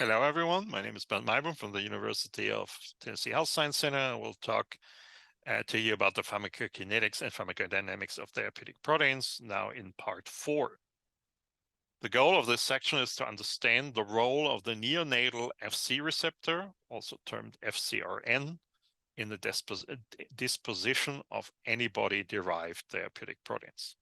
Hello, everyone. My name is Bernd Meibohm from the University of Tennessee Health Science Center. And we'll talk to you about the pharmacokinetics and pharmacodynamics of therapeutic proteins now in part 4. The goal of this section is to understand the role of the neonatal FC receptor, also termed FCRN, in the disposition of antibody-derived therapeutic proteins.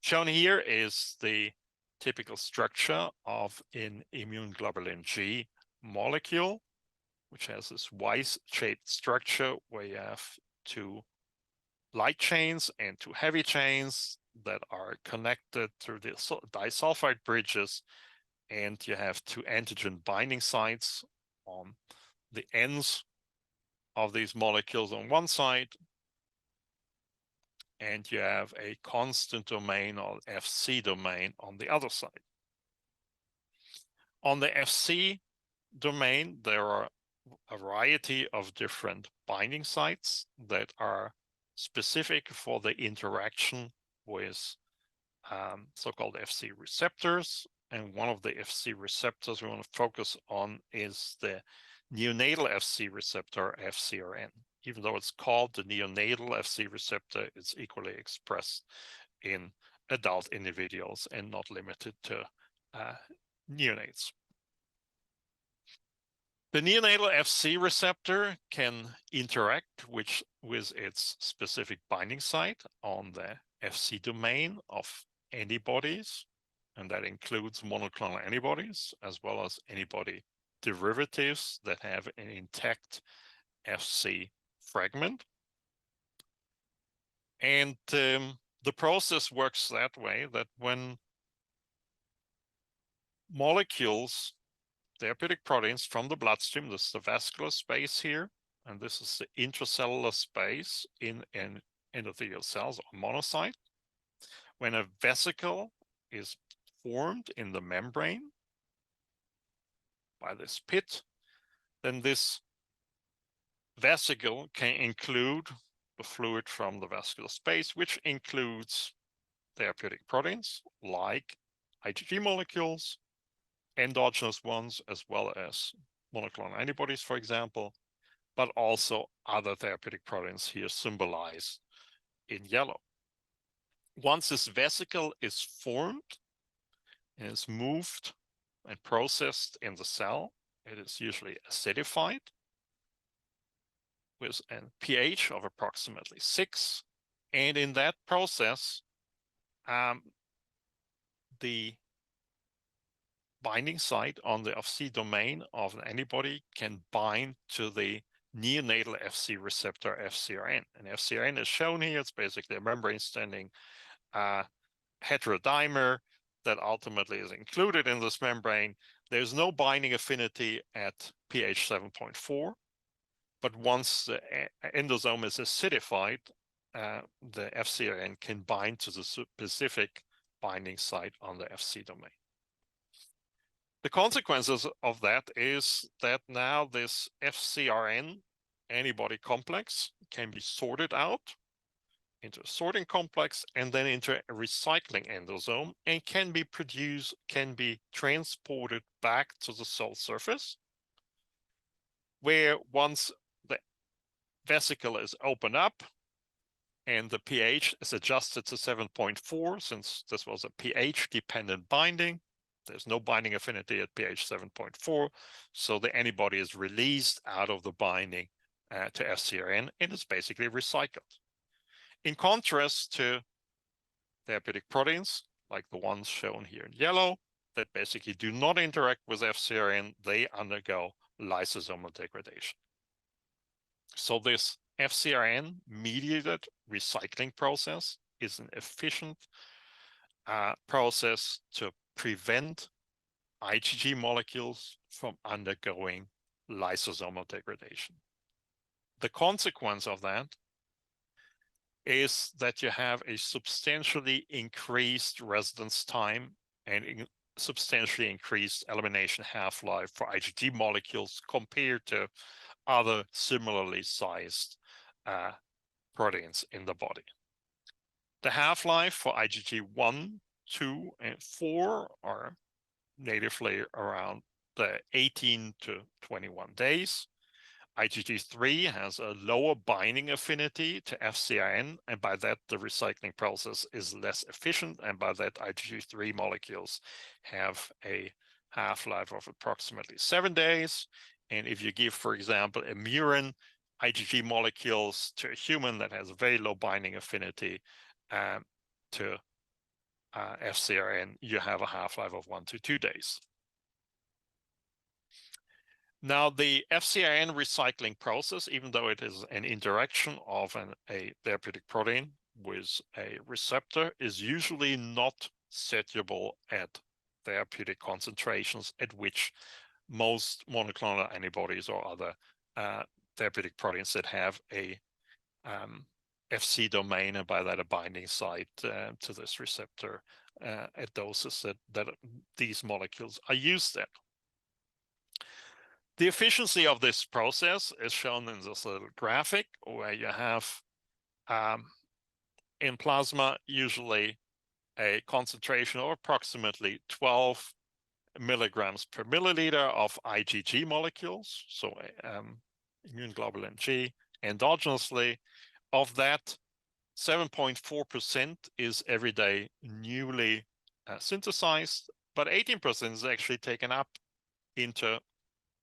Shown here is the typical structure of an immunoglobulin G molecule, which has this Y-shaped structure where you have two light chains and two heavy chains that are connected through the disulfide bridges, and you have two antigen binding sites on the ends of these molecules on one side, and you have a constant domain or FC domain on the other side. On the FC domain, there are a variety of different binding sites that are specific for the interaction with so-called FC receptors. And one of the FC receptors we want to focus on is the neonatal FC receptor, FCRN. Even though it's called the neonatal FC receptor, it's equally expressed in adult individuals and not limited to neonates. The neonatal FC receptor can interact with its specific binding site on the FC domain of antibodies, and that includes monoclonal antibodies as well as antibody derivatives that have an intact FC fragment. And the process works that way that when molecules, therapeutic proteins from the bloodstream, this is the vascular space here, and this is the intracellular space in endothelial cells or monocyte. When a vesicle is formed in the membrane by this pit, then this vesicle can include the fluid from the vascular space, which includes therapeutic proteins like IgG molecules, endogenous ones, as well as monoclonal antibodies, for example, but also other therapeutic proteins here symbolized in yellow. Once this vesicle is formed and is moved and processed in the cell, it is usually acidified with a pH of approximately 6. And in that process, the binding site on the FC domain of an antibody can bind to the neonatal FC receptor, FCRN. And FCRN is shown here. It's basically a membrane-standing heterodimer that ultimately is included in this membrane. There's no binding affinity at pH 7.4, but once the endosome is acidified, the FCRN can bind to the specific binding site on the FC domain. The consequences of that is that now this FCRN antibody complex can be sorted out into a sorting complex and then into a recycling endosome, and can be transported back to the cell surface, where once the vesicle is opened up and the pH is adjusted to 7.4, since this was a pH-dependent binding, there's no binding affinity at pH 7.4, so the antibody is released out of the binding to FCRN and is basically recycled. In contrast to therapeutic proteins, like the ones shown here in yellow, that basically do not interact with FCRN, they undergo lysosomal degradation. So this FCRN-mediated recycling process is an efficient process to prevent IgG molecules from undergoing lysosomal degradation. The consequence of that is that you have a substantially increased residence time and substantially increased elimination half-life for IgG molecules compared to other similarly sized proteins in the body. The half-life for IgG1 2 and 4 are natively around the 18 to 21 days. IgG3 has a lower binding affinity to FcRn, and by that the recycling process is less efficient, and by that IgG3 molecules have a half-life of approximately 7 days. And if you give, for example, a murine IgG molecules to a human that has a very low binding affinity to FcRn, you have a half-life of 1 to 2 days. Now, the FCRN recycling process, even though it is an interaction of a therapeutic protein with a receptor, is usually not soluble at therapeutic concentrations at which most monoclonal antibodies or other therapeutic proteins that have a FC domain, and by that a binding site to this receptor at doses that these molecules are used at. The efficiency of this process is shown in this little graphic where you have in plasma usually a concentration of approximately 12 milligrams per milliliter of IgG molecules, so immunoglobulin G endogenously. Of that, 7.4% is everyday newly synthesized, but 18% is actually taken up into,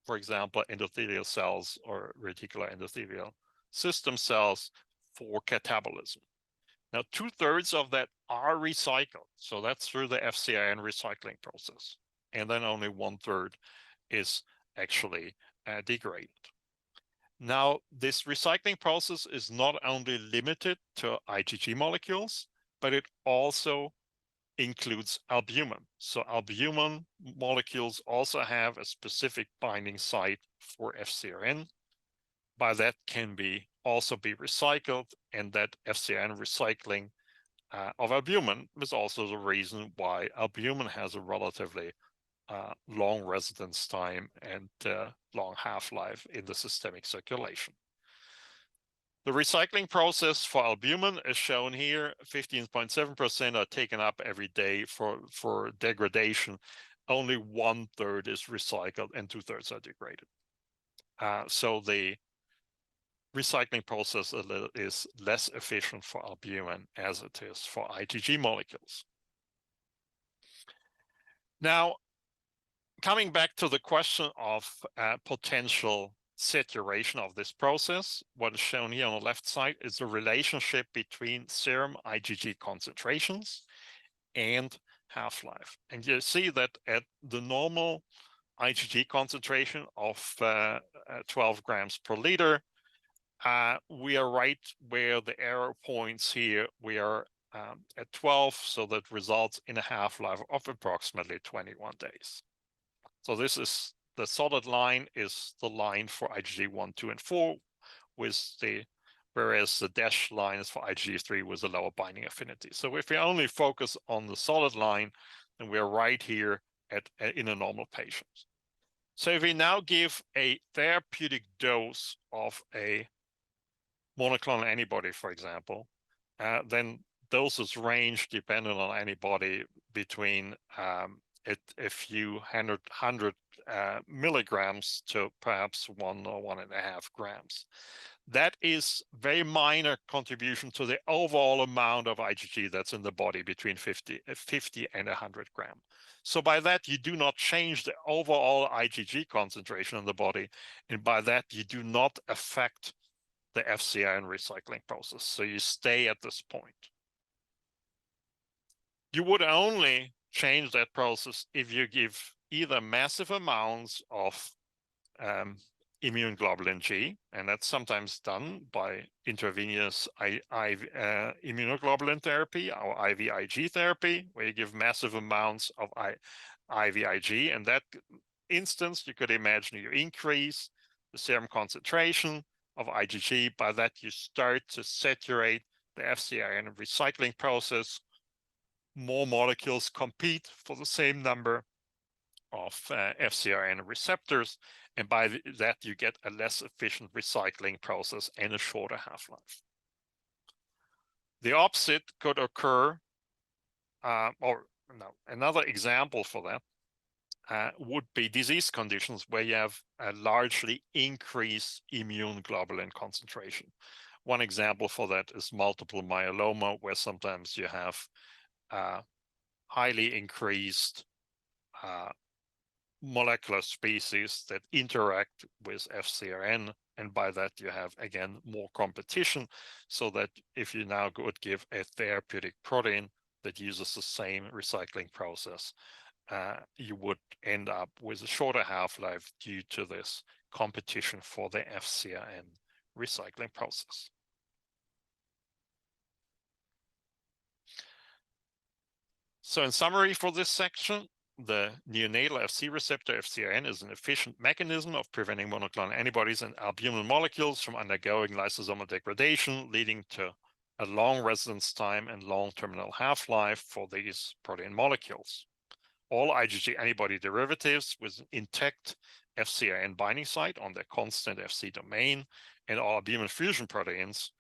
for example, endothelial cells or reticular endothelial system cells for catabolism. Now, 2/3 of that are recycled. So that's through the FCRN recycling process. And then only 1/3 is actually degraded. Now, this recycling process is not only limited to IgG molecules, but it also includes albumin. So albumin molecules also have a specific binding site for FCRN. By that can also be recycled, and that FCRN recycling of albumin is also the reason why albumin has a relatively long residence time and long half-life in the systemic circulation. The recycling process for albumin is shown here. 15.7% are taken up every day for degradation. Only 1/3 is recycled and 2/3 are degraded. So the recycling process is less efficient for albumin as it is for IgG molecules. Now, coming back to the question of potential saturation of this process, what is shown here on the left side is the relationship between serum IgG concentrations and half-life. And you see that at the normal IgG concentration of 12 grams per liter, we are right where the arrow points here. We are at 12, so that results in a half-life of approximately 21 days. So this is the solid line is the line for IgG 1, 2, and 4, whereas the dashed line is for IgG3 with a lower binding affinity. So if we only focus on the solid line, then we're right here in a normal patient. So if we now give a therapeutic dose of a monoclonal antibody, for example, then doses range depending on antibody between a few hundred milligrams to perhaps 1 or 1.5 grams. That is very minor contribution to the overall amount of IgG that's in the body, between 50 and 100 grams. So by that, you do not change the overall IgG concentration in the body, and by that, you do not affect the FCRN recycling process. So you stay at this point. You would only change that process if you give either massive amounts of immunoglobulin G, and that's sometimes done by intravenous immunoglobulin therapy or IVIG therapy, where you give massive amounts of IVIG. In that instance, you could imagine you increase the serum concentration of IgG. By that, you start to saturate the FCRN recycling process. More molecules compete for the same number of FCRN receptors, and by that you get a less efficient recycling process and a shorter half-life. The opposite could occur, or Now, another example for that would be disease conditions where you have a largely increased immune globulin concentration. One example for that is multiple myeloma, where sometimes you have highly increased molecular species that interact with FcRn, and by that you have, again, more competition, so that if you now would give a therapeutic protein that uses the same recycling process, you would end up with a shorter half-life due to this competition for the FcRn recycling process. So in summary for this section, the neonatal Fc receptor FcRn is an efficient mechanism of preventing monoclonal antibodies and albumin molecules from undergoing lysosomal degradation, leading to a long residence time and long terminal half-life for these protein molecules. All IgG antibody derivatives with an intact FcRn binding site on their constant Fc domain and all albumin fusion proteins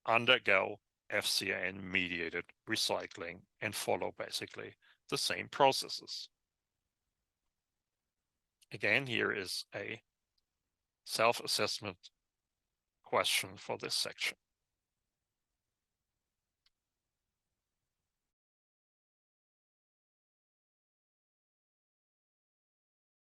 undergo FcRn-mediated recycling and follow basically the same processes. Again, here is a self-assessment question for this section.